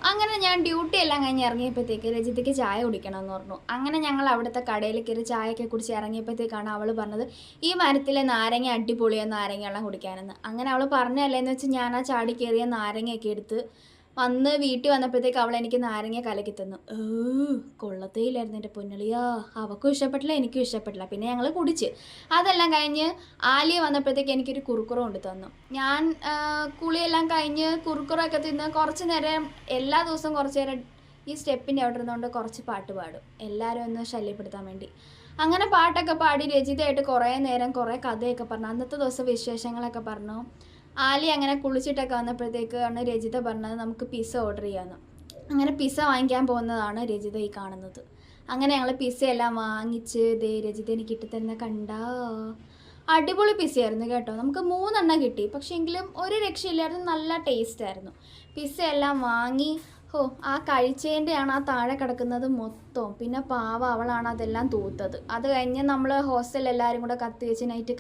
അങ്ങനെ ഞാൻ ഡ്യൂട്ടി എല്ലാം കഴിഞ്ഞ് ഇറങ്ങിയപ്പോഴത്തേക്ക് രജിതയ്ക്ക് ചായ കുടിക്കണമെന്ന് പറഞ്ഞു. അങ്ങനെ ഞങ്ങൾ അവിടുത്തെ കടയിൽ കയറി ചായയൊക്കെ കുടിച്ച് ഇറങ്ങിയപ്പോഴത്തേക്കാണ് അവൾ പറഞ്ഞത് ഈ മരത്തിലെ നാരങ്ങ അടിപൊളിയാണ് നാരങ്ങ വെള്ളം കുടിക്കാനെന്ന്. അങ്ങനെ അവൾ പറഞ്ഞതല്ലേന്ന് വെച്ച് ഞാൻ ആ ചാടി കയറിയ നാരങ്ങയൊക്കെ എടുത്ത് വന്ന് വീട്ടിൽ വന്നപ്പോഴത്തേക്ക് അവൾ എനിക്ക് നാരങ്ങ കലക്കി തന്നു. കൊള്ളത്തേയില്ലായിരുന്നു എൻ്റെ പൊന്നളിയാ. അവൾക്കും ഇഷ്ടപ്പെട്ടില്ല, എനിക്കും ഇഷ്ടപ്പെട്ടില്ല. പിന്നെ ഞങ്ങൾ കുടിച്ച് അതെല്ലാം കഴിഞ്ഞ് ആലിയ വന്നപ്പോഴത്തേക്ക് എനിക്കൊരു കുറുക്കുറ കൊണ്ട് തന്നു. ഞാൻ കുളിയെല്ലാം കഴിഞ്ഞ് കുറുക്കുറൊക്കെ തിന്ന് കുറച്ച് നേരം എല്ലാ ദിവസവും കുറച്ച് നേരം ഈ സ്റ്റെപ്പിൻ്റെ അവിടെ ഇരുന്നുകൊണ്ട് കുറച്ച് പാട്ട് പാടും, എല്ലാവരും ഒന്ന് ശല്യപ്പെടുത്താൻ വേണ്ടി. അങ്ങനെ പാട്ടൊക്കെ പാടി രജിതയായിട്ട് കുറേ നേരം കുറേ കഥയൊക്കെ പറഞ്ഞു, അന്നത്തെ ദിവസം വിശേഷങ്ങളൊക്കെ പറഞ്ഞു. ആലി അങ്ങനെ കുളിച്ചിട്ടൊക്കെ വന്നപ്പോഴത്തേക്കാണ് രജിത പറഞ്ഞത് നമുക്ക് പിസ്സ ഓർഡർ ചെയ്യാമെന്ന്. അങ്ങനെ പിസ്സ വാങ്ങിക്കാൻ പോകുന്നതാണ് രജിത ഈ കാണുന്നത്. അങ്ങനെ ഞങ്ങൾ പിസ്സ എല്ലാം വാങ്ങിച്ച് രജിത എനിക്ക് കിട്ടിത്തരുന്ന കണ്ടാ. അടിപൊളി പിസ്സയായിരുന്നു കേട്ടോ. നമുക്ക് 3 എണ്ണം കിട്ടി, പക്ഷേ എങ്കിലും ഒരു രക്ഷയില്ലായിരുന്നു, നല്ല ടേസ്റ്റായിരുന്നു. പിസ്സ എല്ലാം വാങ്ങി ആ കഴിച്ചതിൻ്റെയാണ് ആ താഴെ കിടക്കുന്നത് മൊത്തം. പിന്നെ പാവ അവളാണ് അതെല്ലാം തൂത്തത്. അത് കഴിഞ്ഞ് നമ്മൾ ഹോസ്റ്റലിൽ എല്ലാവരും കൂടെ കത്തി വെച്ച് നൈറ്റ്